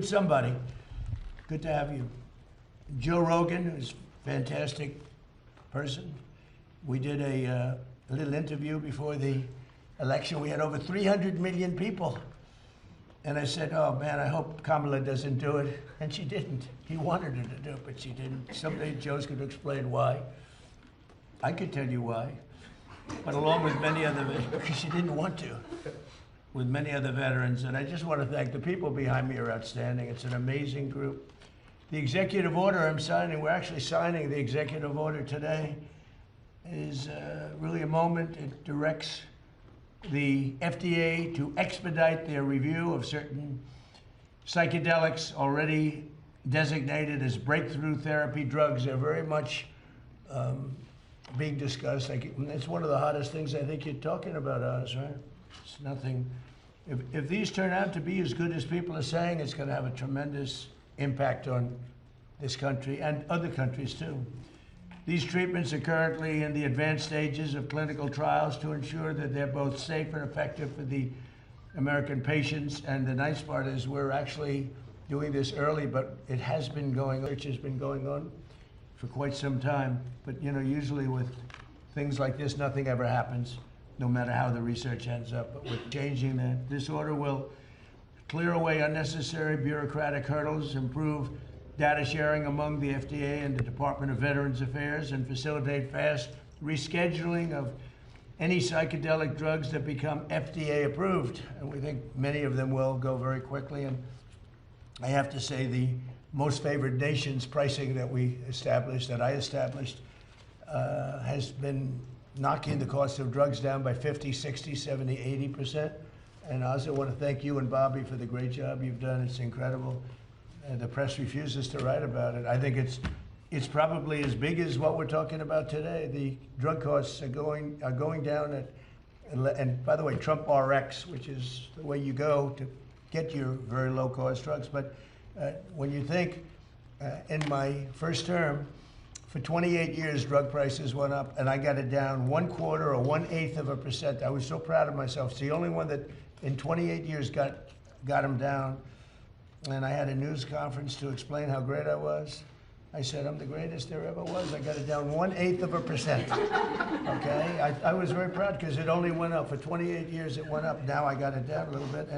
Somebody. Good to have you. Joe Rogan is a fantastic person. We did a little interview before the election. We had over 300 million people. And I said, oh man, I hope Kamala doesn't do it. And she didn't. He wanted her to do it, but she didn't. Someday Joe's going to explain why. I could tell you why. But along with many other, because she didn't want to, with many other veterans. And I just want to thank the people behind me are outstanding. It's an amazing group. The executive order I'm signing, we're actually signing the executive order today, is really a moment. It directs the FDA to expedite their review of certain psychedelics already designated as breakthrough therapy drugs. They're very much being discussed. It's one of the hottest things I think you're talking about, Oz, right? It's nothing. If these turn out to be as good as people are saying, it's going to have a tremendous impact on this country and other countries too. These treatments are currently in the advanced stages of clinical trials to ensure that they're both safe and effective for the American patients. And the nice part is we're actually doing this early, but it has been going, research has been going on for quite some time. But you know, usually with things like this, nothing ever happens, no matter how the research ends up. But we're changing that. This order will clear away unnecessary bureaucratic hurdles, improve data sharing among the FDA and the Department of Veterans Affairs, and facilitate fast rescheduling of any psychedelic drugs that become FDA approved. And we think many of them will go very quickly. And I have to say the most favored nations pricing that we established, that I established, has been knocking the cost of drugs down by 50, 60, 70, 80%. And I also want to thank you and Bobby for the great job you've done. It's incredible. The press refuses to write about it. I think it's probably as big as what we're talking about today. The drug costs are going down and by the way, Trump RX, which is the way you go to get your very low cost drugs. But when you think in my first term, for 28 years, drug prices went up, and I got it down 1/4 or 1/8%. I was so proud of myself. It's the only one that in 28 years got them down. And I had a news conference to explain how great I was. I said, I'm the greatest there ever was. I got it down 1/8%. Okay? I was very proud because it only went up. For 28 years, it went up. Now I got it down a little bit.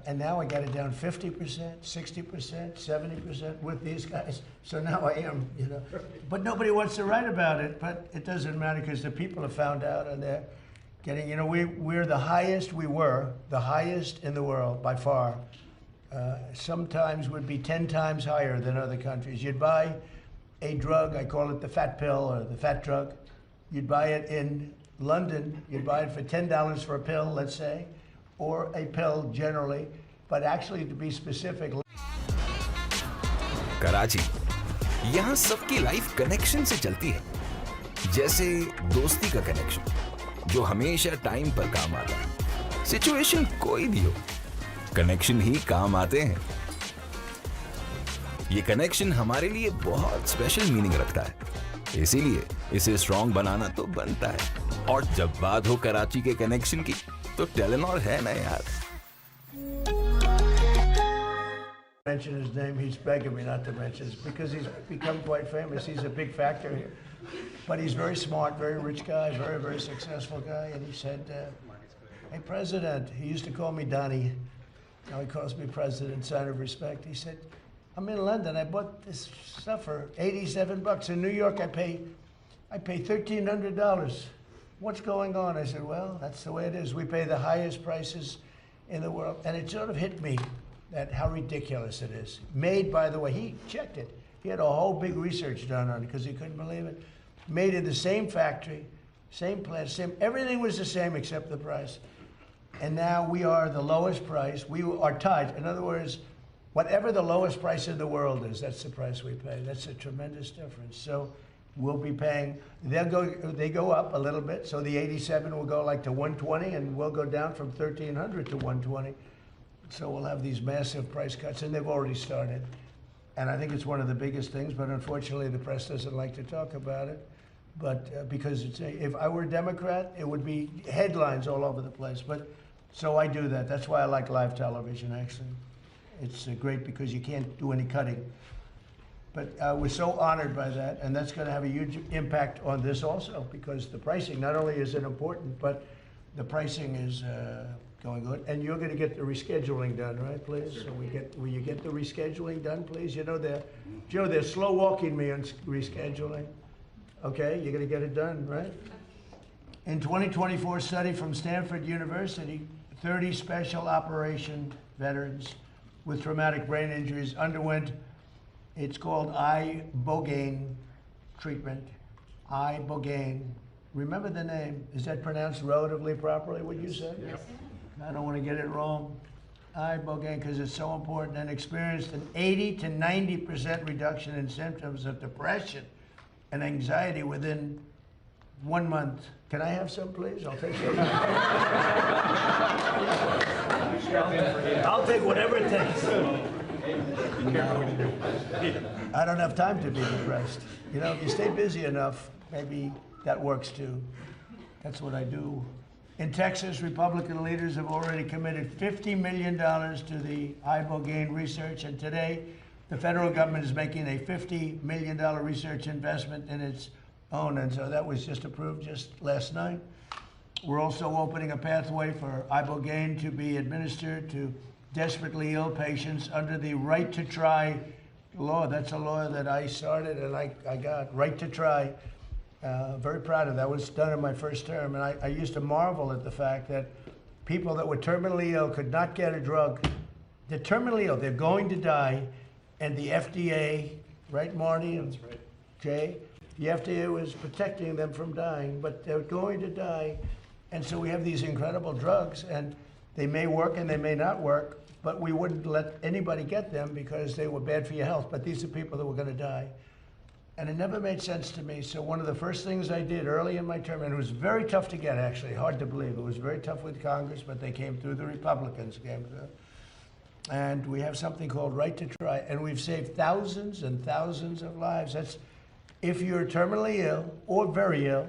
And now I got it down 50%, 60%, 70% with these guys. So now I am, you know. But nobody wants to write about it. But it doesn't matter because the people have found out and they're getting, you know, we're the highest, we were the highest in the world by far. Sometimes would be 10 times higher than other countries. You'd buy a drug, I call it the fat pill or the fat drug. You'd buy it in London, you'd buy it for $10 for a pill, let's say, or a pill generally, but actually to be specific. Karachi, यहाँ सबकी life connection से चलती है, जैसे दोस्ती का connection, जो हमेशा टाइम पर काम आता है। सिचुएशन कोई भी हो, कनेक्शन ही काम आते हैं। ये कनेक्शन हमारे लिए बहुत स्पेशल मीनिंग रखता है, इसीलिए इसे स्ट्रॉन्ग बनाना तो बनता है। और जब बात हो कराची के कनेक्शन की, तो टेलेनॉर है ना यार। Mention his name, he's begging me not to mention it because he's become quite famous. He's a big factor here. But he's very smart, very rich guy, very, very successful guy. And he said, hey, President, he used to call me Donnie. Now he calls me President, sign of respect. He said, I'm in London. I bought this stuff for $87. In New York, I pay $1,300. What's going on? I said, well, that's the way it is. We pay the highest prices in the world. And it sort of hit me that how ridiculous it is. Made, by the way, he checked it. He had a whole big research done on it because he couldn't believe it. Made in the same factory, same plant, same, everything was the same except the price. And now we are the lowest price. We are tied. In other words, whatever the lowest price in the world is, that's the price we pay. That's a tremendous difference. So we'll be paying, they go up a little bit. So the 87 will go like to 120 and we'll go down from 1,300 to 120. So we'll have these massive price cuts and they've already started. And I think it's one of the biggest things, but unfortunately the press doesn't like to talk about it. But because if I were a Democrat, it would be headlines all over the place. But so I do that. That's why I like live television, actually. It's great because you can't do any cutting. But we're so honored by that, and that's going to have a huge impact on this also, because the pricing, not only is it important, but the pricing is going good. And you're going to get the rescheduling done, right, please? So will you get the rescheduling done, please? You know, Joe, they're slow walking me on rescheduling. Okay, you're going to get it done, right? In 2024 study from Stanford University, 30 special operation veterans with traumatic brain injuries underwent, it's called ibogaine treatment. Ibogaine. Remember the name. Is that pronounced relatively properly, what you said? Yes. I don't want to get it wrong. Ibogaine, because it's so important, and experienced an 80 to 90% reduction in symptoms of depression and anxiety within 1 month. Can I have some, please? I'll take some. I'll take whatever it takes. I don't have time to be depressed. You know, if you stay busy enough, maybe that works too. That's what I do. In Texas, Republican leaders have already committed $50 million to the ibogaine research, and today the federal government is making a $50 million research investment in its own, and so that was just approved just last night. We're also opening a pathway for ibogaine to be administered to desperately ill patients under the right to try law. That's a law that I started and I got, right to try. Very proud of that. It was done in my first term, and I used to marvel at the fact that people that were terminally ill could not get a drug. They're terminally ill, they're going to die, and the FDA, right, Marty? That's right. Jay? The FDA was protecting them from dying, but they're going to die. And so we have these incredible drugs, and they may work and they may not work, but we wouldn't let anybody get them because they were bad for your health. But these are people that were going to die. And it never made sense to me. So one of the first things I did early in my term, and it was very tough to get, actually, hard to believe. It was very tough with Congress, but they came through, the Republicans came through. And we have something called Right to Try, and we've saved thousands and thousands of lives. That's if you're terminally ill or very ill,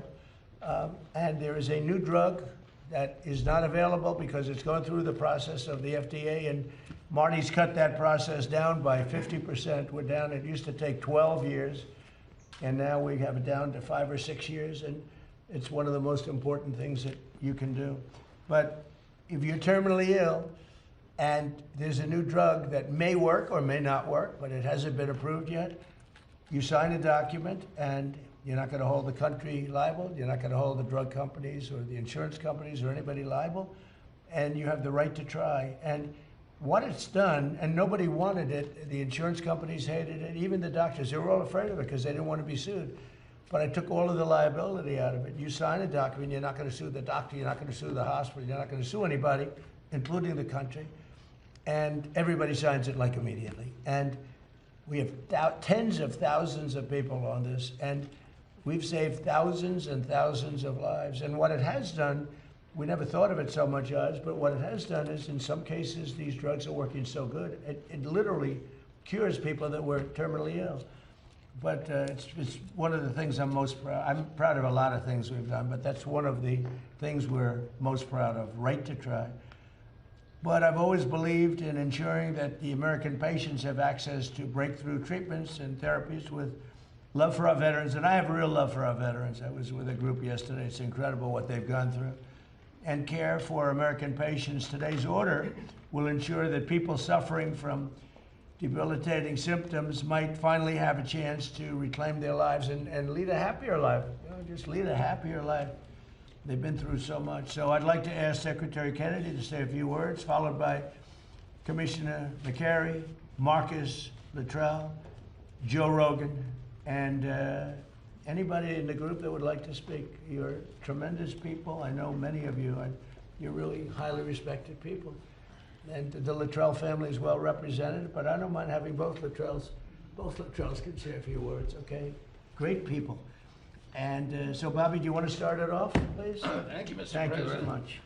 and there is a new drug that is not available because it's going through the process of the FDA, and Marty's cut that process down by 50%. We're down, it used to take 12 years, and now we have it down to 5 or 6 years, and it's one of the most important things that you can do. But if you're terminally ill, and there's a new drug that may work or may not work, but it hasn't been approved yet, you sign a document, and you're not going to hold the country liable. You're not going to hold the drug companies or the insurance companies or anybody liable. And you have the right to try. And what it's done, and nobody wanted it, the insurance companies hated it, even the doctors, they were all afraid of it because they didn't want to be sued. But I took all of the liability out of it. You sign a document, you're not going to sue the doctor, you're not going to sue the hospital, you're not going to sue anybody, including the country. And everybody signs it like immediately. And we have tens of thousands of people on this, and we've saved thousands and thousands of lives. And what it has done, we never thought of it so much as, but what it has done is, in some cases, these drugs are working so good, it literally cures people that were terminally ill. But it's one of the things I'm most proud. I'm proud of a lot of things we've done, but that's one of the things we're most proud of, Right to Try. But I've always believed in ensuring that the American patients have access to breakthrough treatments and therapies with love for our veterans. And I have a real love for our veterans. I was with a group yesterday. It's incredible what they've gone through. And care for American patients. Today's order will ensure that people suffering from debilitating symptoms might finally have a chance to reclaim their lives and lead a happier life. You know, just lead a happier life. They've been through so much. So I'd like to ask Secretary Kennedy to say a few words, followed by Commissioner McCary, Marcus Luttrell, Joe Rogan, and anybody in the group that would like to speak. You're tremendous people. I know many of you. You're really highly respected people. And the Luttrell family is well represented, but I don't mind having both Luttrells. Both Luttrells can say a few words, okay? Great people. And so, Bobby, do you want to start it off, please? Thank you, Mr. Thank President. you so much.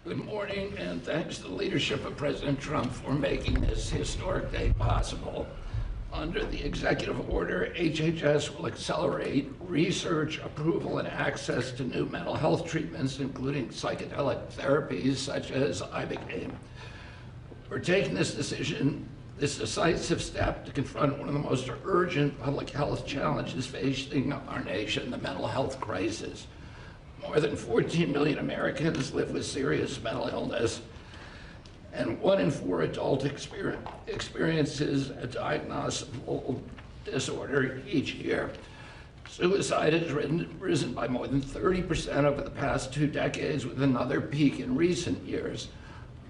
Good morning, and thanks to the leadership of President Trump for making this historic day possible. Under the executive order, HHS will accelerate research, approval, and access to new mental health treatments, including psychedelic therapies such as ibogaine. We're taking this decisive step to confront one of the most urgent public health challenges facing our nation, the mental health crisis. More than 14 million Americans live with serious mental illness, and 1 in 4 adults experiences a diagnosable disorder each year. Suicide has risen by more than 30% over the past 2 decades, with another peak in recent years.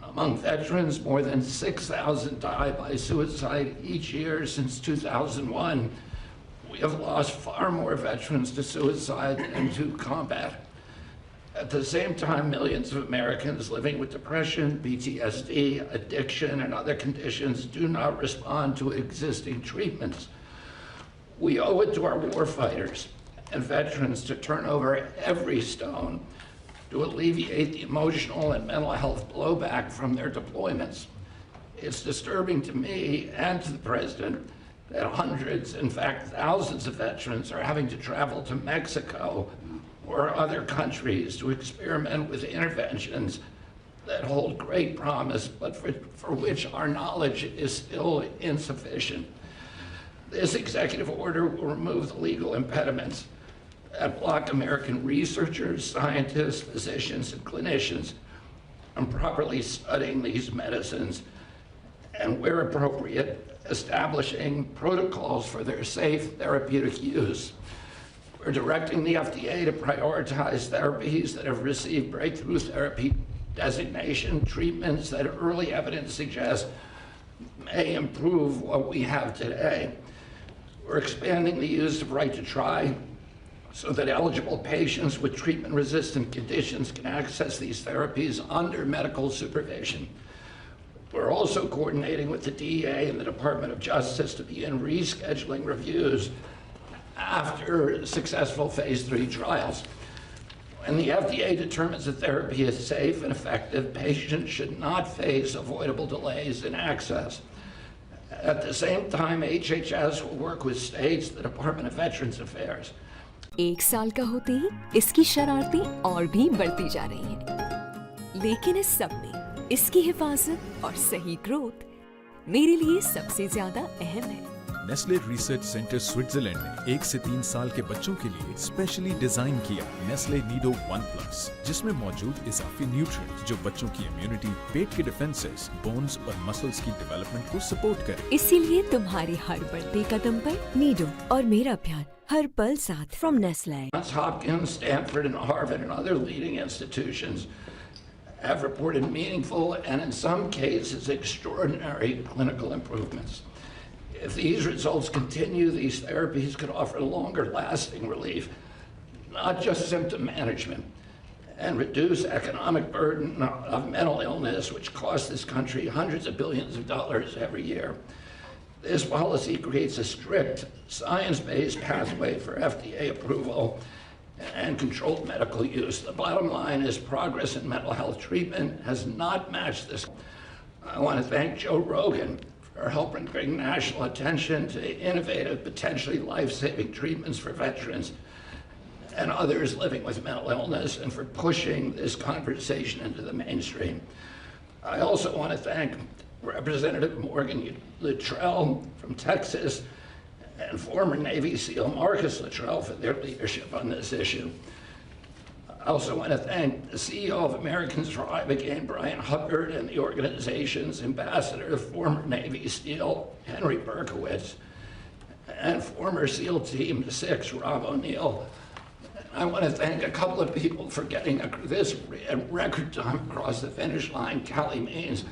Among veterans, more than 6,000 die by suicide each year since 2001. We have lost far more veterans to suicide than to combat. At the same time, millions of Americans living with depression, PTSD, addiction, and other conditions do not respond to existing treatments. We owe it to our warfighters and veterans to turn over every stone to alleviate the emotional and mental health blowback from their deployments. It's disturbing to me and to the President that hundreds, in fact thousands of veterans are having to travel to Mexico or other countries to experiment with interventions that hold great promise, but for which our knowledge is still insufficient. This executive order will remove the legal impediments that block American researchers, scientists, physicians, and clinicians from properly studying these medicines, and where appropriate, establishing protocols for their safe therapeutic use. We're directing the FDA to prioritize therapies that have received breakthrough therapy designation, treatments that early evidence suggests may improve what we have today. We're expanding the use of right to try so that eligible patients with treatment-resistant conditions can access these therapies under medical supervision. We're also coordinating with the DEA and the Department of Justice to begin rescheduling reviews after successful phase 3 trials. When the FDA determines a therapy is safe and effective, patients should not face avoidable delays in access. At the same time, HHS will work with states, the Department of Veterans Affairs. 1 साल का होते ही इसकी शरारतें और भी बढ़ती जा रही हैं। लेकिन इस सब में इसकी हिफाजत और सही ग्रोथ मेरे लिए सबसे ज्यादा अहम है। नेस्ले रिसर्च सेंटर स्विट्जरलैंड ने 1 से 3 साल के बच्चों के लिए स्पेशली डिजाइन किया नेस्ले नीडो 1+, जिसमें मौजूद इजाफी न्यूट्रिएंट्स जो बच्चों की इम्यूनिटी, पेट के डिफेंसेस, बोन्स और मसल्स की डेवलपमेंट को सपोर्ट करे। इसीलिए तुम्हारे हर बढ़ते कदम पर नीडो और मेरा प्यार हर पल साथ from Nestle. Johns Hopkins, Stanford, and Harvard, and other leading institutions have reported meaningful and, in some cases, extraordinary clinical improvements. If these results continue, these therapies could offer longer-lasting relief, not just symptom management, and reduce economic burden of mental illness, which costs this country hundreds of billions of dollars every year. This policy creates a strict, science-based pathway for FDA approval and controlled medical use. The bottom line is progress in mental health treatment has not matched this. I want to thank Joe Rogan for helping bring national attention to innovative, potentially life-saving treatments for veterans and others living with mental illness, and for pushing this conversation into the mainstream. I also want to thank Representative Morgan Luttrell from Texas and former Navy SEAL Marcus Luttrell for their leadership on this issue. I also want to thank the CEO of Americans Thrive Again, Brian Hubbard, and the organization's ambassador, former Navy SEAL Henry Berkowitz, and former SEAL Team 6, Rob O'Neill. I want to thank a couple of people for getting this record time across the finish line, Callie Means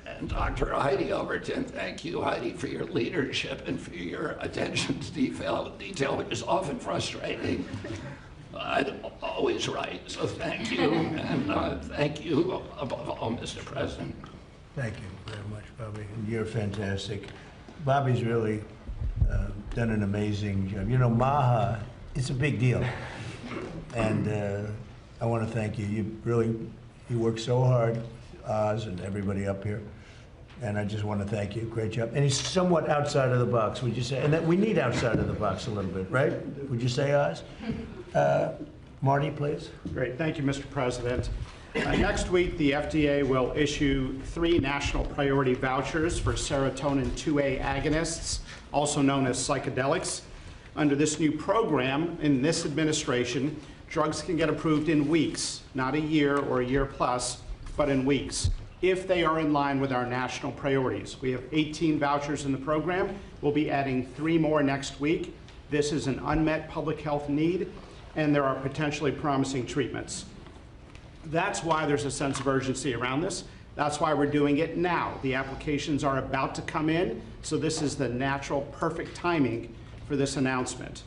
and Dr. Heidi Overton. Thank you, Heidi, for your leadership and for your attention to detail, which is often frustrating. I'm always right, so thank you, and thank you above all, Mr. President. Thank you very much, Bobby. You're fantastic. Bobby's really done an amazing job. You know, MAHA, it's a big deal. And I want to thank you. You work so hard, Oz and everybody up here. And I just want to thank you. Great job. And he's somewhat outside of the box, would you say? And that we need outside of the box a little bit, right? Would you say, Oz? Marty, please. Great. Thank you, Mr. President. Next week, the FDA will issue 3 national priority vouchers for serotonin 2A agonists, also known as psychedelics. Under this new program, in this administration, drugs can get approved in weeks, not a year or a year plus, but in weeks, if they are in line with our national priorities. We have 18 vouchers in the program. We'll be adding 3 more next week. This is an unmet public health need, and there are potentially promising treatments. That's why there's a sense of urgency around this. That's why we're doing it now. The applications are about to come in, so this is the natural, perfect timing for this announcement.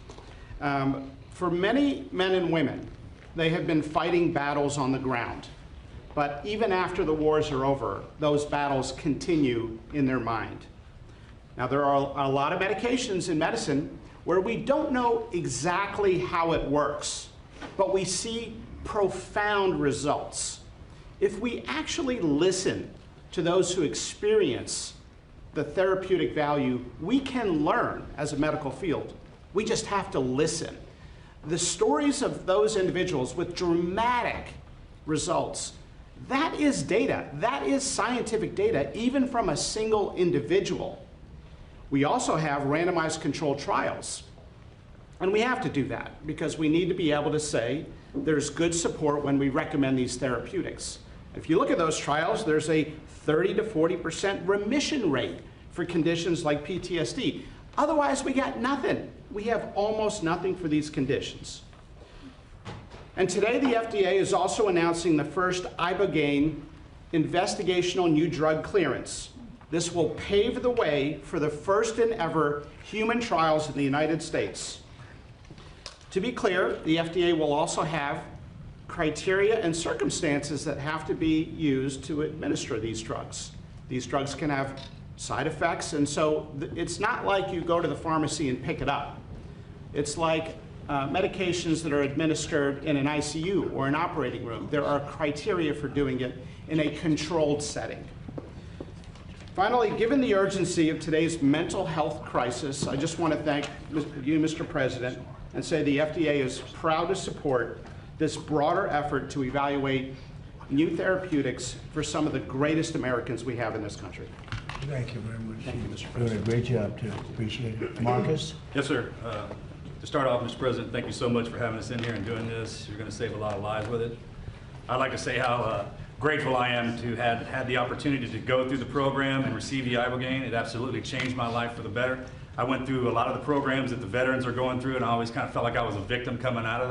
For many men and women, they have been fighting battles on the ground. But even after the wars are over, those battles continue in their mind. Now, there are a lot of medications in medicine where we don't know exactly how it works, but we see profound results. If we actually listen to those who experience the therapeutic value, we can learn as a medical field. We just have to listen. The stories of those individuals with dramatic results, that is data. That is scientific data, even from a single individual. We also have randomized controlled trials. And we have to do that because we need to be able to say there's good support when we recommend these therapeutics. If you look at those trials, there's a 30 to 40% remission rate for conditions like PTSD. Otherwise, we got nothing. We have almost nothing for these conditions. And today, the FDA is also announcing the first ibogaine investigational new drug clearance. This will pave the way for the first and ever human trials in the United States. To be clear, the FDA will also have criteria and circumstances that have to be used to administer these drugs. These drugs can have side effects, and so it's not like you go to the pharmacy and pick it up. It's like medications that are administered in an ICU or an operating room. There are criteria for doing it in a controlled setting. Finally, given the urgency of today's mental health crisis, I just want to thank you, Mr. President, and say the FDA is proud to support this broader effort to evaluate new therapeutics for some of the greatest Americans we have in this country. Thank you very much. Thank you, Mr. Doing a President. great job, too. Appreciate it. Marcus? Yes, sir. To start off, Mr. President, thank you so much for having us in here and doing this. You're going to save a lot of lives with it. I'd like to say how grateful I am to have had the opportunity to go through the program and receive the ibogaine. It absolutely changed my life for the better. I went through a lot of the programs that the veterans are going through, and I always kind of felt like I was a victim coming out of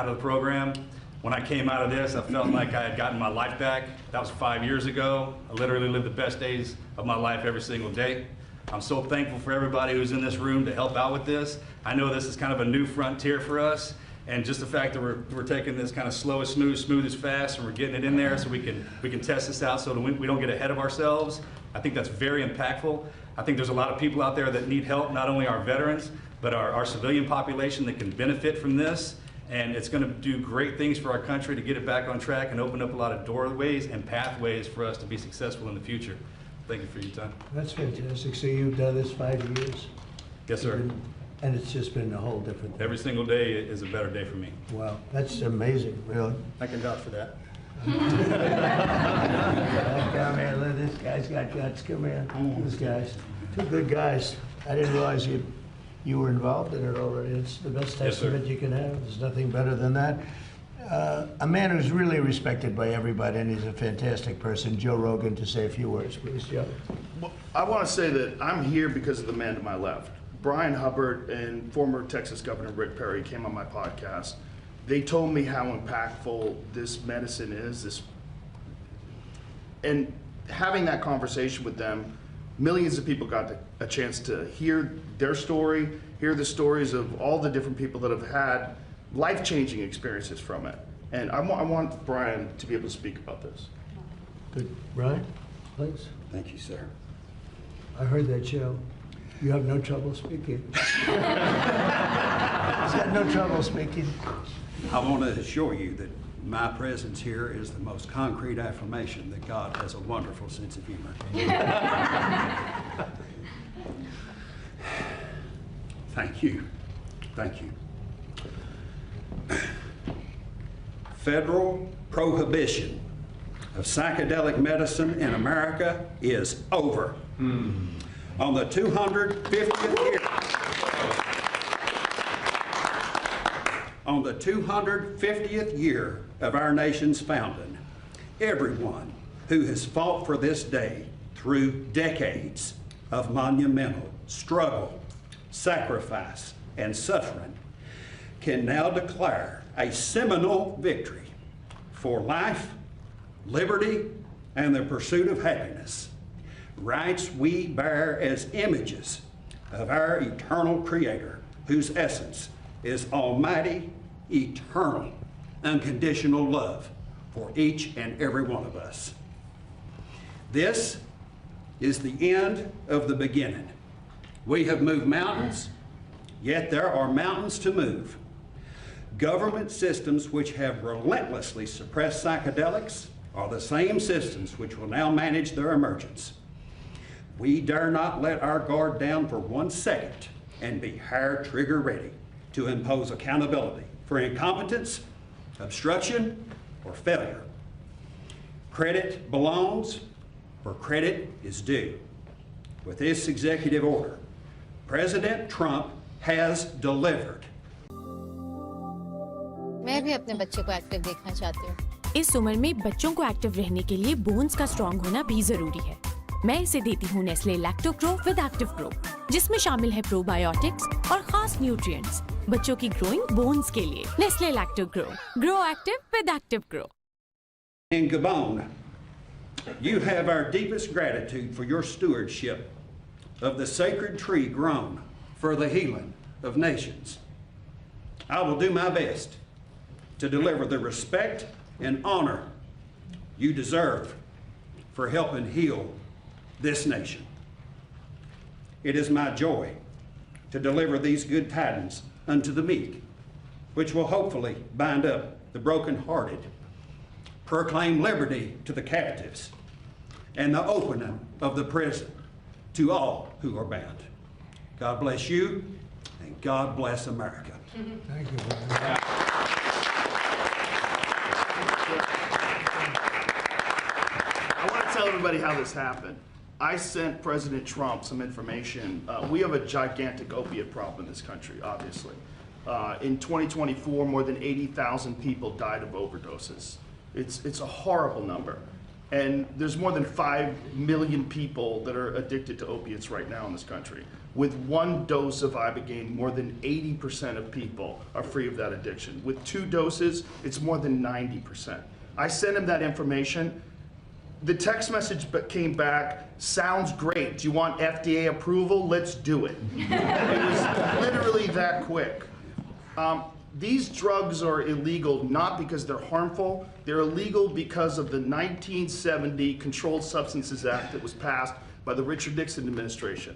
the program. When I came out of this, I felt like I had gotten my life back. That was 5 years ago. I literally lived the best days of my life every single day. I'm so thankful for everybody who's in this room to help out with this. I know this is kind of a new frontier for us, and just the fact that we're taking this kind of slow as smooth as fast, and we're getting it in there so we can test this out so that we don't get ahead of ourselves. I think that's very impactful. I think there's a lot of people out there that need help, not only our veterans, but our civilian population that can benefit from this. And it's going to do great things for our country to get it back on track and open up a lot of doorways and pathways for us to be successful in the future. Thank you for your time. That's fantastic. So you've done this 5 years? Yes, sir. And it's just been a whole different thing. Every single day is a better day for me. Wow, that's amazing, really. I can vouch for that. Come here, look, this guy's got guts. Come here. This guy's two good guys. I didn't realize you were involved in it already. It's the best Yes, sir. testament you can have. There's nothing better than that. A man who's really respected by everybody, and he's a fantastic person, Joe Rogan, to say a few words, please, Joe. Well, I want to say that I'm here because of the man to my left. Brian Hubbard and former Texas Governor Rick Perry came on my podcast. They told me how impactful this medicine is, and having that conversation with them, millions of people got a chance to hear their story, hear the stories of all the different people that have had life-changing experiences from it. And I want Brian to be able to speak about this. Good. Brian, please. Thank you, sir. I heard that, Joe. You have no trouble speaking. He's got no trouble speaking. I want to assure you that my presence here is the most concrete affirmation that God has a wonderful sense of humor. Thank you. Thank you. Federal prohibition of psychedelic medicine in America is over. On the 250th year of our nation's founding, everyone who has fought for this day through decades of monumental struggle, sacrifice, and suffering can now declare a seminal victory for life, liberty, and the pursuit of happiness, rights we bear as images of our eternal Creator, whose essence is almighty, eternal, unconditional love for each and every one of us. This is the end of the beginning. We have moved mountains, yet there are mountains to move. Government systems which have relentlessly suppressed psychedelics are the same systems which will now manage their emergence. We dare not let our guard down for 1 second and be hair trigger ready to impose accountability for incompetence, obstruction, or failure. Credit belongs where credit is due. With this executive order, President Trump has delivered. मैं भी अपने बच्चे को active देखना चाहती हूँ। इस उम्र में बच्चों को एक्टिव रहने के लिए बोन्स का स्ट्रॉन्ग होना भी जरूरी है। मैं इसे देती हूँ Nestle lacto grow with active grow, जिसमें शामिल है प्रोबायोटिक्स और खास न्यूट्रिएंट्स बच्चों की ग्रोइंग बोन्स के लिए। Nestle lacto grow active with active grow. In Gabon, you have our deepest gratitude for your stewardship of the sacred tree grown for the healing of nations. I will do my best to deliver the respect and honor you deserve for helping heal this nation. It is my joy to deliver these good tidings unto the meek, which will hopefully bind up the brokenhearted, proclaim liberty to the captives, and the opening of the prison to all who are bound. God bless you, and God bless America. Thank you. I want to tell everybody how this happened. I sent President Trump some information. We have a gigantic opiate problem in this country, obviously. In 2024, more than 80,000 people died of overdoses. It's a horrible number. And there's more than 5 million people that are addicted to opiates right now in this country. With 1 dose of Ibogaine, more than 80% of people are free of that addiction. With 2 doses, it's more than 90%. I sent him that information. The text message came back, sounds great. Do you want FDA approval? Let's do it. It was literally that quick. These drugs are illegal not because they're harmful. They're illegal because of the 1970 Controlled Substances Act that was passed by the Richard Nixon administration.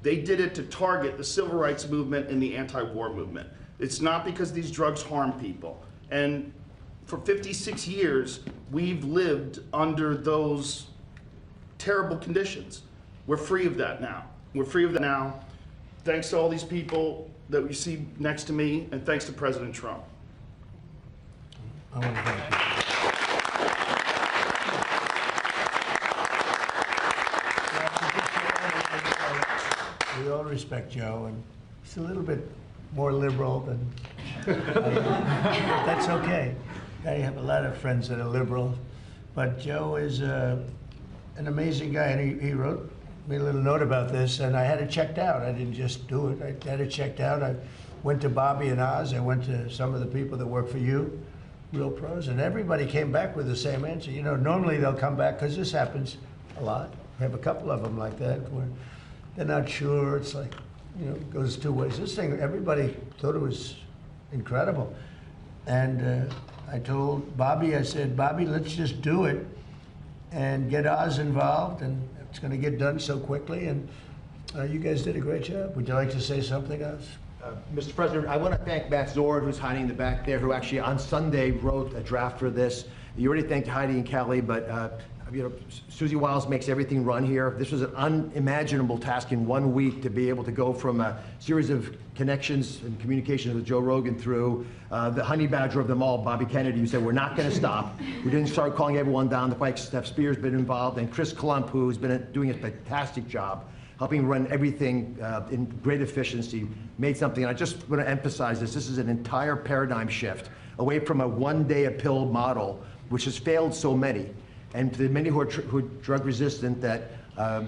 They did it to target the civil rights movement and the anti-war movement. It's not because these drugs harm people. And for 56 years, we've lived under those terrible conditions. We're free of that now. We're free of that now. Thanks to all these people that you see next to me, and thanks to President Trump. I want to thank you. We all respect Joe, and he's a little bit more liberal than that's okay. I have a lot of friends that are liberal, but Joe is an amazing guy, and he wrote me a little note about this, and I had it checked out. I didn't just do it. I had it checked out. I went to Bobby and Oz. I went to some of the people that work for you, Real Pros, and everybody came back with the same answer. You know, normally they'll come back, because this happens a lot. We have a couple of them like that, where they're not sure. It's like, you know, it goes 2 ways. This thing, everybody thought it was incredible. And I told Bobby, I said, Bobby, let's just do it and get Oz involved, and it's going to get done so quickly, and you guys did a great job. Would you like to say something, Oz? Mr. President, I want to thank Matt Zord, who's hiding in the back there, who actually on Sunday wrote a draft for this. You already thanked Heidi and Kelly, but Susie Wiles makes everything run here. This was an unimaginable task in 1 week to be able to go from a series of connections and communications with Joe Rogan through the honey badger of them all, Bobby Kennedy, who said, we're not going to stop. We didn't start calling everyone down. The Pike, Steph Spears been involved, and Chris Klump, who's been doing a fantastic job helping run everything in great efficiency, made something. And I just want to emphasize this. This is an entire paradigm shift away from a one-day-a-pill model, which has failed so many. And to the many who are drug resistant that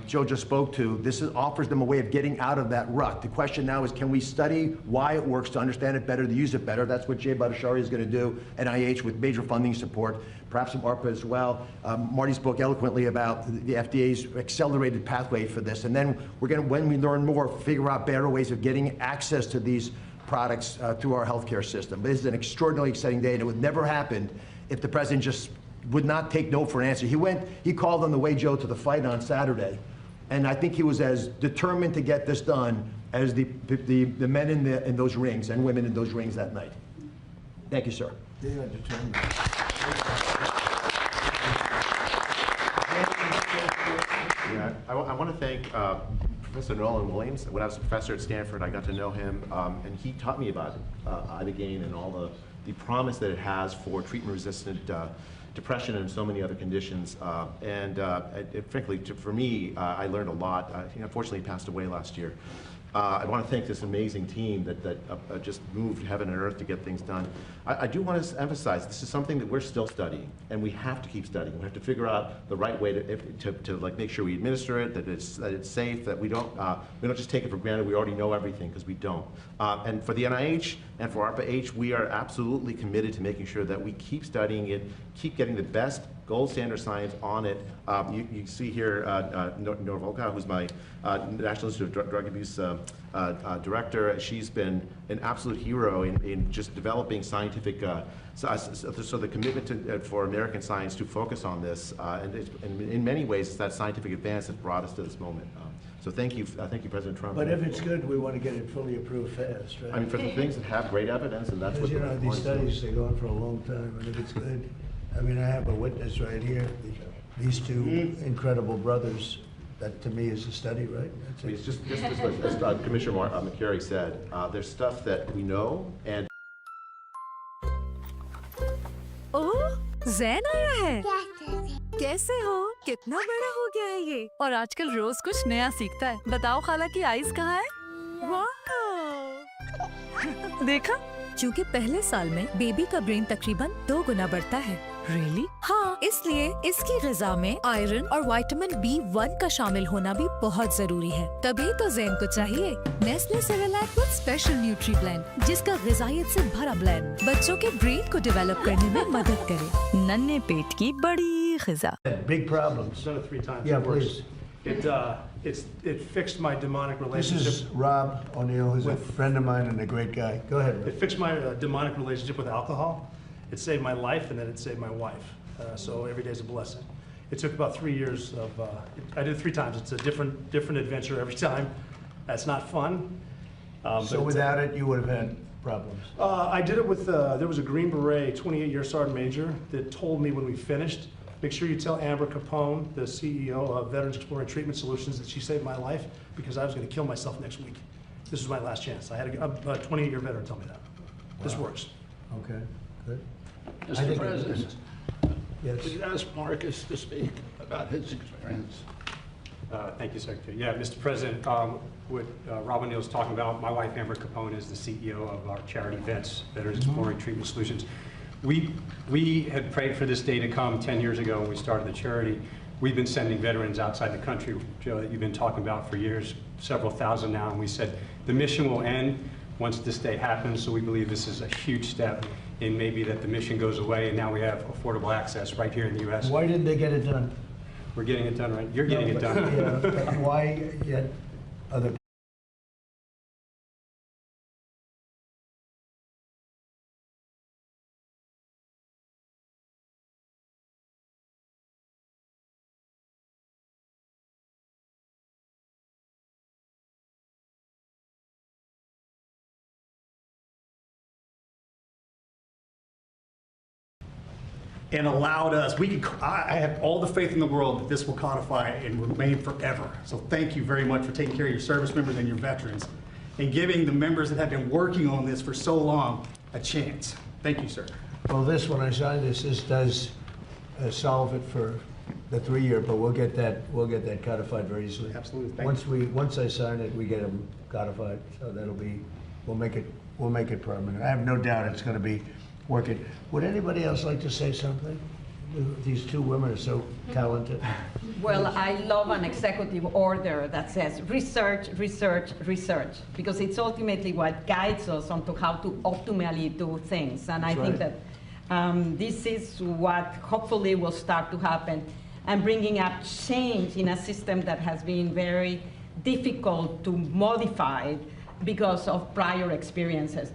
Joe just spoke to, offers them a way of getting out of that rut. The question now is, can we study why it works to understand it better, to use it better? That's what Jay Bhattacharya is going to do, NIH with major funding support, perhaps some ARPA as well. Marty spoke eloquently about the FDA's accelerated pathway for this. And then we're going to, when we learn more, figure out better ways of getting access to these products through our healthcare system. But this is an extraordinarily exciting day, and it would never happen if the president just would not take no for an answer. He called on the way, Joe, to the fight on Saturday, and I think he was as determined to get this done as the men in those rings and women in those rings that night. Thank you, sir. They are determined. Yeah, I want to thank Professor Nolan Williams. When I was a professor at Stanford, I got to know him, and he taught me about ibogaine and all the promise that it has for treatment-resistant depression and so many other conditions. Frankly, for me, I learned a lot. He unfortunately passed away last year. I want to thank this amazing team that just moved heaven and earth to get things done. I do want to emphasize this is something that we're still studying, and we have to keep studying. We have to figure out the right way to like make sure we administer it, that it's safe, that we don't just take it for granted. We already know everything, because we don't. And for the NIH and for ARPA-H, we are absolutely committed to making sure that we keep studying it, keep getting the best gold standard science on it. You see here Nora Volkow, who's my National Institute of Drug Abuse director. She's been an absolute hero in just developing scientific, so the commitment for American science to focus on this, and in many ways, it's that scientific advance that brought us to this moment. So thank you, President Trump. But if it's good, we want to get it fully approved fast, right? I mean, for the things that have great evidence, and that's what you know, these studies, they go on for a long time, and if it's good, I mean, I have a witness right here, these two incredible brothers. That to me is a study, right? I mean, it's just as Commissioner McCary said, there's stuff that we know, and ओह, ज़ैन आया है। कैसे हो? कितना बड़ा हो गया है ये? और आजकल रोज कुछ नया सीखता है। बताओ खाला की आइज कहाँ है? वाह! देखा? चूँकि पहले साल में बेबी का ब्रेन तकरीबन 2 गुना बढ़ता है। Really? हाँ, इसलिए इसकी ग़िज़ा में आयरन और विटामिन B1 का शामिल होना भी बहुत जरूरी है। तभी तो ज़ैन को चाहिए Nestle Cerelac with special nutri blend, जिसका ग़िज़ाइयत से भरा ब्लेंड बच्चों के ब्रेन को डेवलप करने में मदद करे। नन्हे पेट की बड़ी ग़िज़ा। Big problems. Done it 3 times. Yeah, It works. please. It fixed my demonic This relationship. is Rob O'Neill, who's a friend of mine and a great guy. Go ahead. It fixed my demonic relationship with alcohol. It saved my life, and then it saved my wife. So every day is a blessing. It took about 3 years of. I did it 3 times. It's a different adventure every time. That's not fun. So without it, you would have had problems. I did it with. There was a Green Beret, 28-year sergeant major, that told me when we finished, make sure you tell Amber Capone, the CEO of Veterans Exploring Treatment Solutions, that she saved my life because I was going to kill myself next week. This was my last chance. I had a 28-year veteran tell me that. Wow. This works. Okay, good. Mr. President, yes. could you ask Marcus to speak about his experience? Thank you, Secretary. Yeah, Mr. President, what Rob O'Neill is talking about, my wife Amber Capone is the CEO of our charity VETS, Veterans Exploring Treatment Solutions. We had prayed for this day to come 10 years ago when we started the charity. We've been sending veterans outside the country, Joe, that you've been talking about for years, several thousand now, and we said the mission will end once this day happens, so we believe this is a huge step in maybe that the mission goes away and now we have affordable access right here in the U.S. Why didn't they get it done? We're getting it done, right? You're getting it done. Yeah, but why yet other? and allowed us, I have all the faith in the world that this will codify and remain forever. So thank you very much for taking care of your service members and your veterans and giving the members that have been working on this for so long a chance. Thank you, sir. Well, this, when I sign this does solve it for the 3-year, but we'll get that codified very easily. Absolutely. Once I sign it, we get them codified, so we'll make it permanent. I have no doubt it's going to be working. Would anybody else like to say something? These two women are so talented. Well, I love an executive order that says research, research, research, because it's ultimately what guides us onto how to optimally do things. And I think that this is what hopefully will start to happen, and bringing up change in a system that has been very difficult to modify because of prior experiences.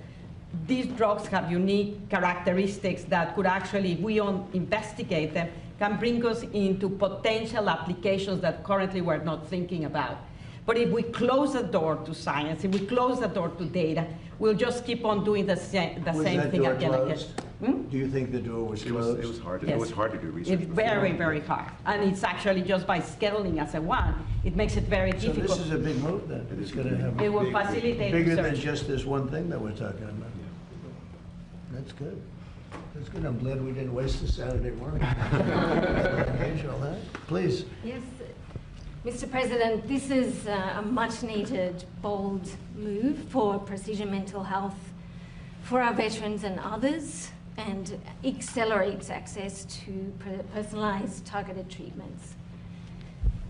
These drugs have unique characteristics that could actually, if we investigate them, can bring us into potential applications that currently we're not thinking about. But if we close the door to science, if we close the door to data, we'll just keep on doing the same thing again and again. Do you think the door was closed? It was hard to, Yes. it was hard to do research. It's very, very hard. And it's actually just by scheduling as a one, it makes it very So difficult. this is a big move then. It's going to have It will facilitate bigger than research. just this one thing that we're talking about. That's good. That's good. I'm glad we didn't waste a Saturday morning. Unusual, huh? Please. Yes, Mr. President, this is a much-needed, bold move for precision mental health for our veterans and others, and accelerates access to personalized, targeted treatments.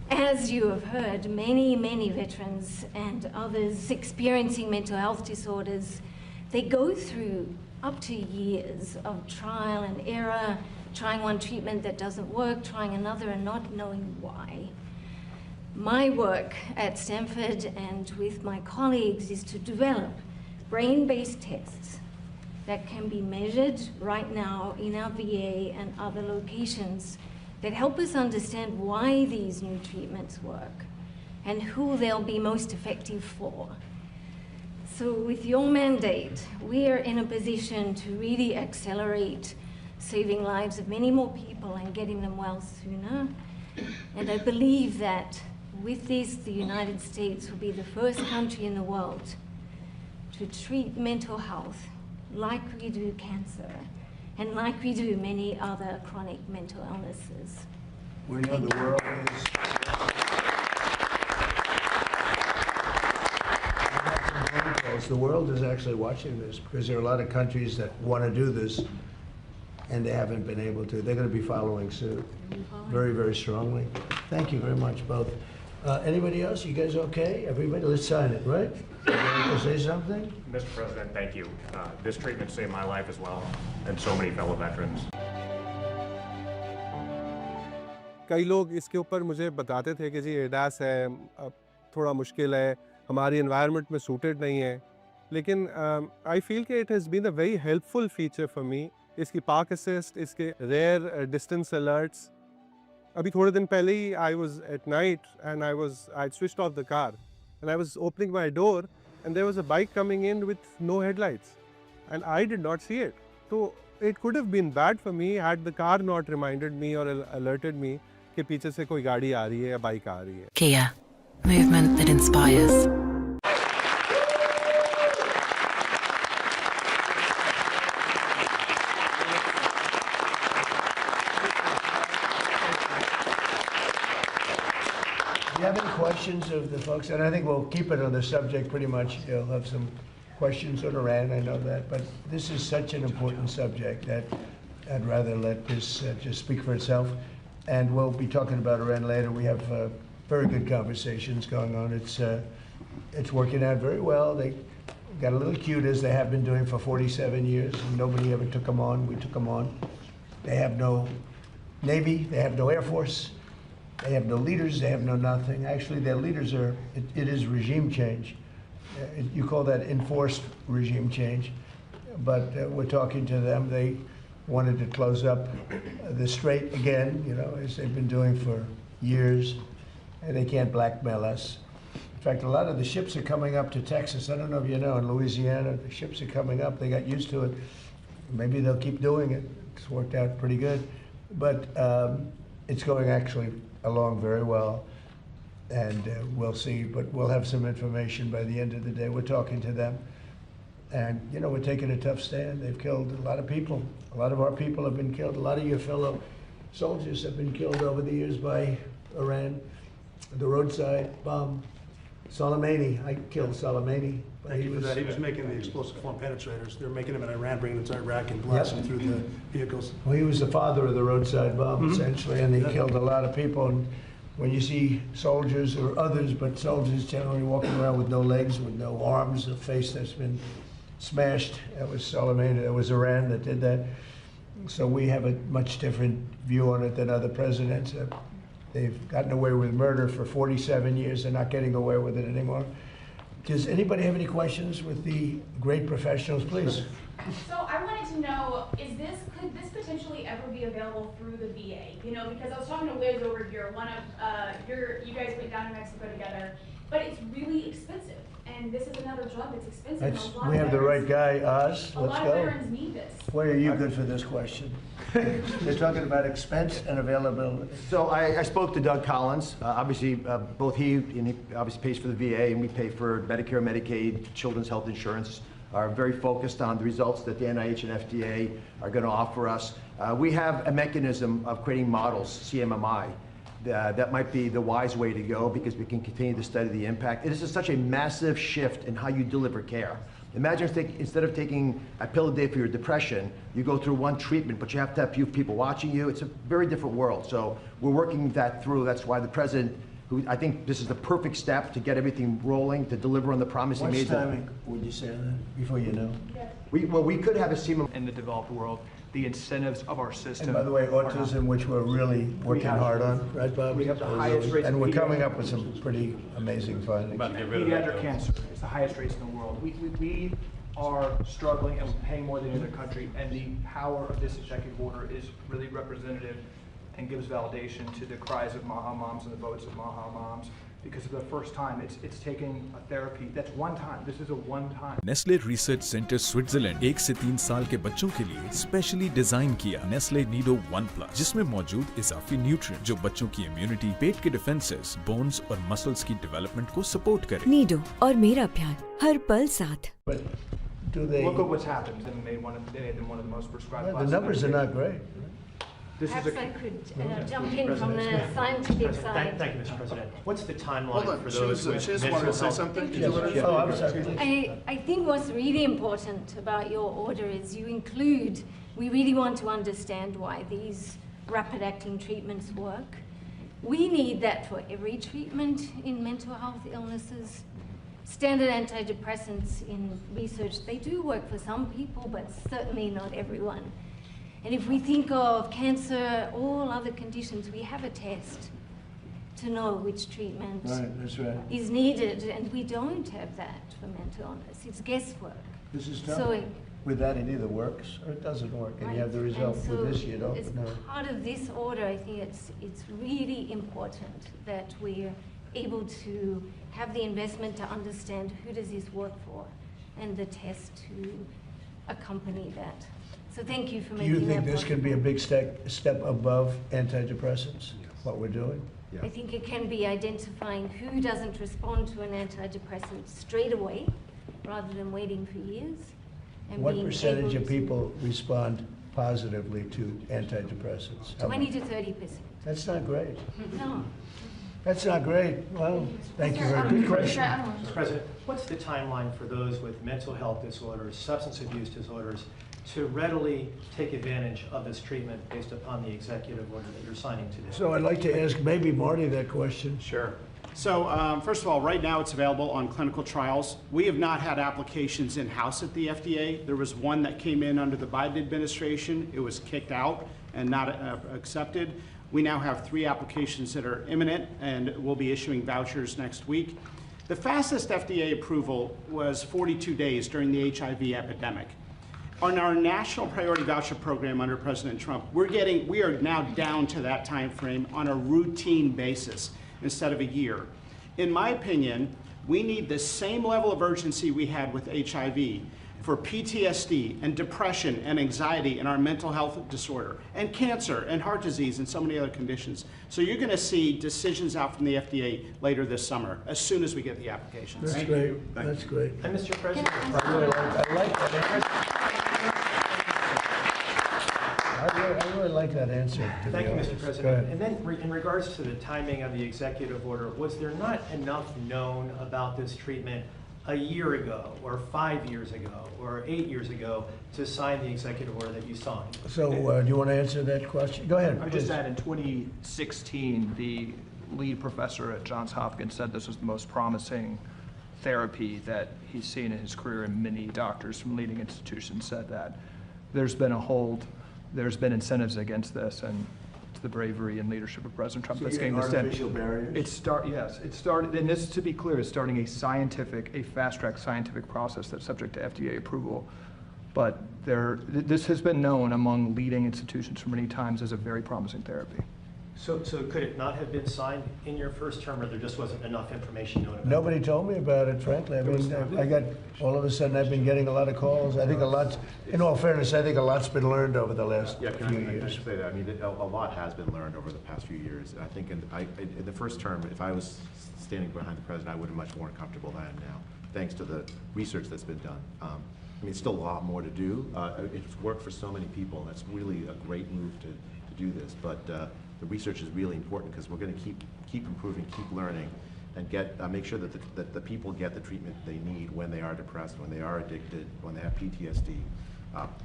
As you have heard, many, many veterans and others experiencing mental health disorders, they go through up to years of trial and error, trying one treatment that doesn't work, trying another and not knowing why. My work at Stanford and with my colleagues is to develop brain-based tests that can be measured right now in our VA and other locations that help us understand why these new treatments work and who they'll be most effective for. So with your mandate, we are in a position to really accelerate saving lives of many more people and getting them well sooner. And I believe that with this, the United States will be the first country in the world to treat mental health like we do cancer and like we do many other chronic mental illnesses. We know the world is. The world is actually watching this because there are a lot of countries that want to do this and they haven't been able to. They're going to be following suit very, very strongly. Thank you very much, both. Anybody else? You guys okay? Everybody, let's sign it, right? You want to say something? Mr. President, thank you. This treatment saved my life as well, and so many fellow veterans. कई लोग इसके ऊपर मुझे बताते थे कि जी ADAS है, अब थोड़ा मुश्किल है, हमारी एनवायरनमेंट में सूटेड नहीं है, लेकिन आई फील कि it has been a very helpful feature for me. इसकी पार्क असिस्ट, इसके रेयर डिस्टेंस अलर्ट्स. अभी थोड़े दिन पहले ही I was at night and I switched off the car and I was opening my door and there was a bike coming in with no headlights and I did not see it. तो it could have been bad for me had the car not reminded me और alerted मी कि पीछे से कोई गाड़ी आ रही है या बाइक आ रही है. Kia, movement that inspires. Do you have any questions of the folks? And I think we'll keep it on the subject pretty much. You'll have some questions on Iran, I know that. But this is such an important subject that I'd rather let this just speak for itself. And we'll be talking about Iran later. We have very good conversations going on. It's working out very well. They got a little cute, as they have been doing for 47 years. And nobody ever took them on. We took them on. They have no Navy. They have no Air Force. They have no leaders. They have no nothing. Actually, their leaders are, it is regime change. You call that enforced regime change. But we're talking to them. They wanted to close up the strait again, you know, as they've been doing for years. And they can't blackmail us. In fact, a lot of the ships are coming up to Texas. I don't know if you know, in Louisiana, the ships are coming up. They got used to it. Maybe they'll keep doing it. It's worked out pretty good. But it's going actually along very well. And we'll see, but we'll have some information by the end of the day. We're talking to them. And, you know, we're taking a tough stand. They've killed a lot of people. A lot of our people have been killed. A lot of your fellow soldiers have been killed over the years by Iran. The roadside bomb. Soleimani, I killed Soleimani. Thank you for that. He was making the explosive form penetrators. They were making them in Iran, bringing them to Iraq and blasting through the vehicles. Well, he was the father of the roadside bomb, essentially, and he killed a lot of people. And when you see soldiers or others, but soldiers generally walking around with no legs, with no arms, a face that's been smashed, that was Soleimani, that was Iran that did that. So we have a much different view on it than other presidents. They've gotten away with murder for 47 years. They're not getting away with it anymore. Does anybody have any questions with the great professionals, please? So I wanted to know, could this potentially ever be available through the VA? You know, because I was talking to Liz over here, you guys went down to Mexico together, but it's really expensive. And this is another drug that's expensive. We have the right guy, Oz. A Let's lot go. of veterans need this. Why are you good for this question? They're talking about expense and availability. So I spoke to Doug Collins. Obviously, both he obviously pays for the VA, and we pay for Medicare, Medicaid, children's health insurance. Are very focused on the results that the NIH and FDA are going to offer us. We have a mechanism of creating models, CMMI. That might be the wise way to go because we can continue to study the impact. It is such a massive shift in how you deliver care. Imagine instead of taking a pill a day for your depression, you go through one treatment, but you have to have few people watching you. It's a very different world. So we're working that through. That's why the president, who I think this is the perfect step to get everything rolling, to deliver on the promise he made. What's timing would you say on that, before you know? We could have a CMMI in the developed world. The incentives of our system. And by the way, autism, which we're really working hard on, right, Bob? We have the highest rates. And we're coming up with some pretty amazing findings. Pediatric cancer is the highest rates in the world. We are struggling and we're paying more than any other country, and the power of this executive order is really representative and gives validation to the cries of Maha moms and the votes of Maha moms. Because for the first time, it's taking a therapy that's one time. This is a one time. Nestle research centre Switzerland 1 से 3 साल के बच्चों के लिए specially design किया Nestle Nido 1+, जिसमें मौजूद इजाफी nutrient जो बच्चों की इम्यूनिटी, पेट के डिफेंसेस, बोन्स और मसल्स की डेवलपमेंट को सपोर्ट करे। नीडो और मेरा प्यार हर पल साथ। Look at what's happened. They made them one of the most prescribed. The numbers are not great. Perhaps I could jump in from the scientific side. Thank you, Mr. President. What's the timeline Hold on, for she those wanted with to mental say health? something. I think what's really important about your order is we really want to understand why these rapid-acting treatments work. We need that for every treatment in mental health illnesses. Standard antidepressants in research, they do work for some people, but certainly not everyone. And if we think of cancer, all other conditions, we have a test to know which treatment is needed, and we don't have that for mental illness. It's guesswork. This is tough. So with that, it either works or it doesn't work, and you have the result. And so with this, you don't as know. part of this order, I think it's really important that we're able to have the investment to understand who does this work for, and the test to accompany that. So thank you for making that Do you think this possible. can be a big step above antidepressants, what we're doing? I think it can be identifying who doesn't respond to an antidepressant straight away, rather than waiting for years. And What being percentage able of people respond positively to antidepressants? How 20 much? to 30%. That's not great. No. That's not great. Well, thank you very much. Good question. Mr. President, what's the timeline for those with mental health disorders, substance abuse disorders, to readily take advantage of this treatment based upon the executive order that you're signing today? So I'd like to ask maybe Marty that question. Sure. So first of all, right now it's available on clinical trials. We have not had applications in-house at the FDA. There was one that came in under the Biden administration. It was kicked out and not accepted. We now have 3 applications that are imminent, and we'll be issuing vouchers next week. The fastest FDA approval was 42 days during the HIV epidemic. On our national priority voucher program under President Trump, we are now down to that time frame on a routine basis instead of a year. In my opinion, we need the same level of urgency we had with HIV for PTSD and depression and anxiety and our mental health disorder and cancer and heart disease and so many other conditions. So you're going to see decisions out from the FDA later this summer as soon as we get the applications. That's great. That's great. And Mr. President, I like that answer. I really like that answer. thank you, Mr. President. And then in regards to the timing of the executive order, was there not enough known about this treatment a year ago, or 5 years ago, or 8 years ago to sign the executive order that you signed? So do you want to answer that question? Go ahead. I just add, in 2016, the lead professor at Johns Hopkins said this was the most promising therapy that he's seen in his career, and many doctors from leading institutions said that. There's been a hold, there's been incentives against this, and it's the bravery and leadership of President Trump that's getting this done. Artificial barriers? Yes, it started, and this, to be clear, is starting a fast-track scientific process that's subject to FDA approval. But this has been known among leading institutions for many times as a very promising therapy. So could it not have been signed in your first term, or there just wasn't enough information known about it? Nobody told me about it, frankly. I mean, I got, all of a sudden, I've been getting a lot of calls. I think a lot, in all fairness, I think a lot's been learned over the last few years. I should say that. I mean, a lot has been learned over the past few years. I think in the first term, if I was standing behind the president, I would have been much more comfortable than I am now, thanks to the research that's been done. I mean, it's still a lot more to do. It's worked for so many people. That's really a great move to do this. But the research is really important because we're going to keep improving, keep learning, and make sure that the people get the treatment they need when they are depressed, when they are addicted, when they have PTSD.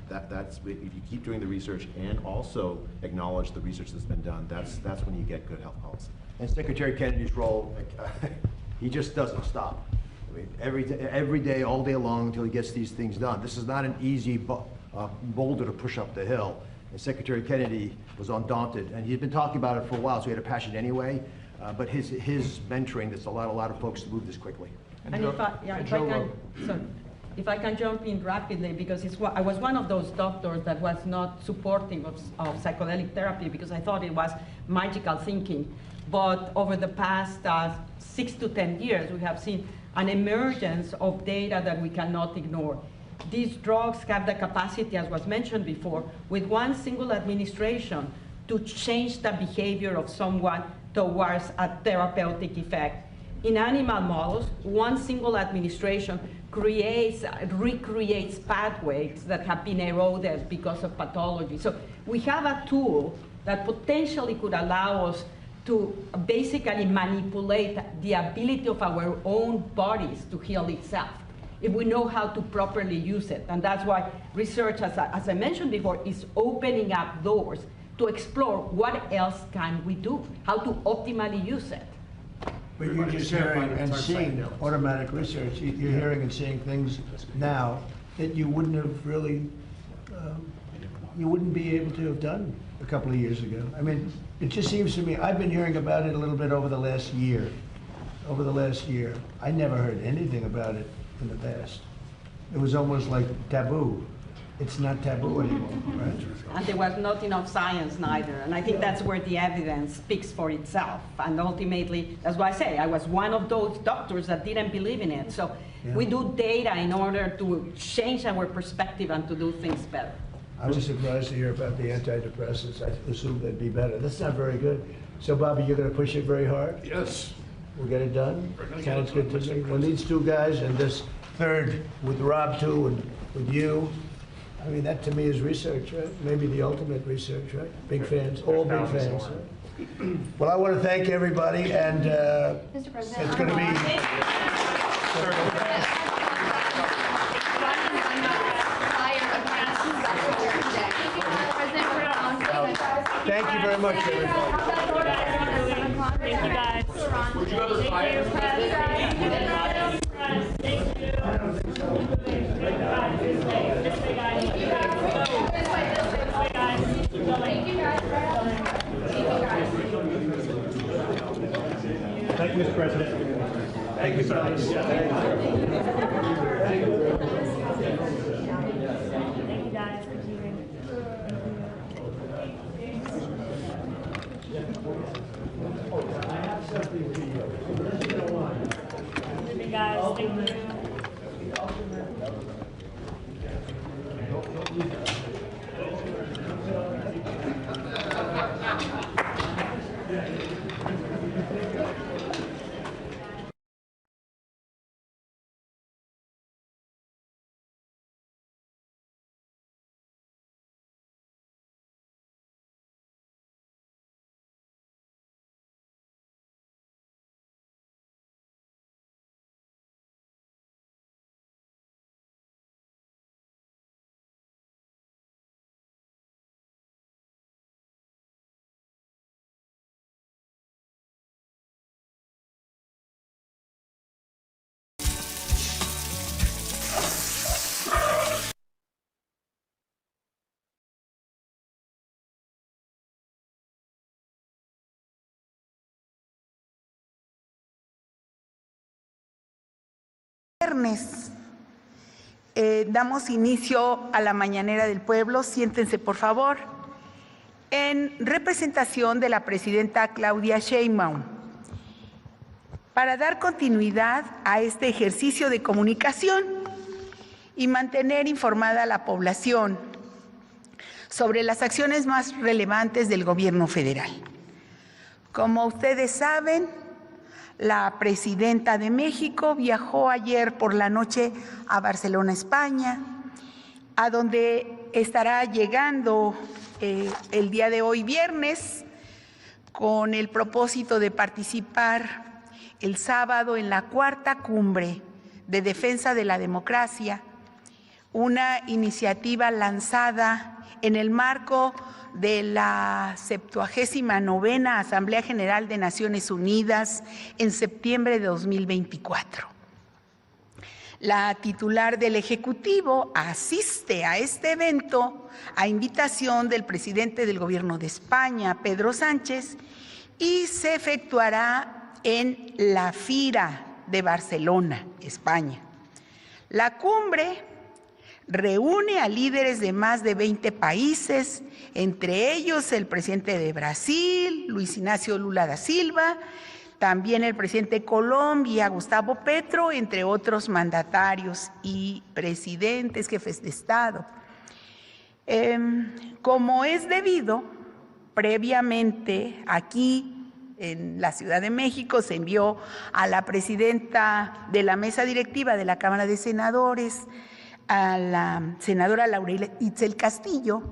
That's if you keep doing the research and also acknowledge the research that's been done. That's when you get good health policy. And Secretary Kennedy's role, he just doesn't stop. I mean, every day, all day long, until he gets these things done. This is not an easy boulder to push up the hill. And Secretary Kennedy was undaunted, and he'd been talking about it for a while, so he had a passion anyway. But his mentoring, that's allowed a lot of folks to move this quickly. And if I can jump in rapidly, because I was one of those doctors that was not supportive of psychedelic therapy because I thought it was magical thinking. But over the past 6 to 10 years, we have seen an emergence of data that we cannot ignore. These drugs have the capacity, as was mentioned before, with one single administration to change the behavior of someone towards a therapeutic effect. In animal models, one single administration recreates pathways that have been eroded because of pathology. So we have a tool that potentially could allow us to basically manipulate the ability of our own bodies to heal itself, if we know how to properly use it. And that's why research, as I mentioned before, is opening up doors to explore what else can we do, how to optimally use it. But you're just hearing and seeing automatic research. You're hearing and seeing things now that you wouldn't have really, you wouldn't be able to have done a couple of years ago. I mean, it just seems to me, I've been hearing about it a little bit over the last year. I never heard anything about it in the past. It was almost like taboo. It's not taboo anymore, right? And there was not enough science neither. And I think that's where the evidence speaks for itself. And ultimately, that's why I say I was one of those doctors that didn't believe in it. So we do data in order to change our perspective and to do things better. I was surprised to hear about the antidepressants. I assumed they'd be better. That's not very good. So, Bobby, you're going to push it very hard? Yes. We'll get it done? Sounds good to me. Well, these two guys and this third with Rob, too, and with you, I mean, that to me is research, right? Maybe the ultimate research, right? Big fans, all big fans. Right? Well, I want to thank everybody, and Mr. President, it's going to be... Thank you very much, everybody. Thank you, guys. Would you ever fire the president? Thank you. Thank you, Mr. President. Thank you, sir. Thank you, guys, for keeping. Guys, thank you. Viernes. Damos inicio a la mañanera del pueblo. Siéntense, por favor. En representación de la presidenta Claudia Sheinbaum, para dar continuidad a este ejercicio de comunicación y mantener informada a la población sobre las acciones más relevantes del gobierno federal. Como ustedes saben, la presidenta de México viajó ayer por la noche a Barcelona, España, a donde estará llegando el día de hoy, viernes, con el propósito de participar el sábado en la cuarta cumbre de defensa de la democracia, una iniciativa lanzada en el marco de la 79ª Asamblea General de Naciones Unidas en septiembre de 2024. La titular del Ejecutivo asiste a este evento a invitación del presidente del Gobierno de España, Pedro Sánchez, y se efectuará en la Fira de Barcelona, España. La cumbre reúne a líderes de más de 20 países, entre ellos el presidente de Brasil, Luis Ignacio Lula da Silva, también el presidente de Colombia, Gustavo Petro, entre otros mandatarios y presidentes, jefes de Estado. Como es debido, previamente aquí en la Ciudad de México se envió a la presidenta de la mesa directiva de la Cámara de Senadores, a la senadora Laura Itzel Castillo,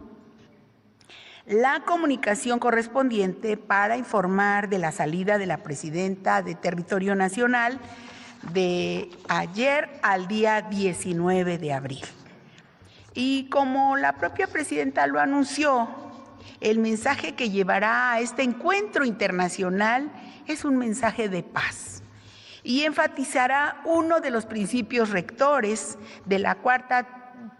la comunicación correspondiente para informar de la salida de la presidenta de Territorio Nacional de ayer al día 19 de abril. Y como la propia presidenta lo anunció, el mensaje que llevará a este encuentro internacional es un mensaje de paz y enfatizará uno de los principios rectores de la cuarta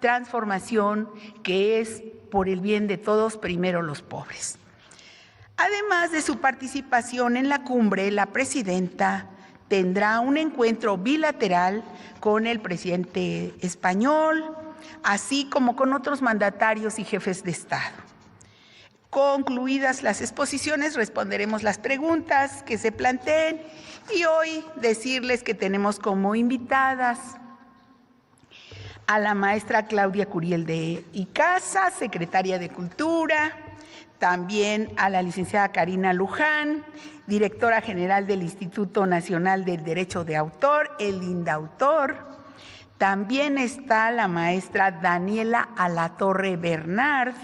transformación, que es por el bien de todos, primero los pobres. Además de su participación en la cumbre, la presidenta tendrá un encuentro bilateral con el presidente español, así como con otros mandatarios y jefes de Estado. Concluidas las exposiciones, responderemos las preguntas que se planteen y hoy decirles que tenemos como invitadas a la maestra Claudia Curiel de Icaza, secretaria de Cultura, también a la licenciada Karina Luján, directora general del Instituto Nacional del Derecho de Autor, el INDAUTOR. También está la maestra Daniela Alatorre Bernard.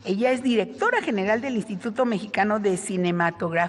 Ella es directora general del Instituto Mexicano de Cinematografía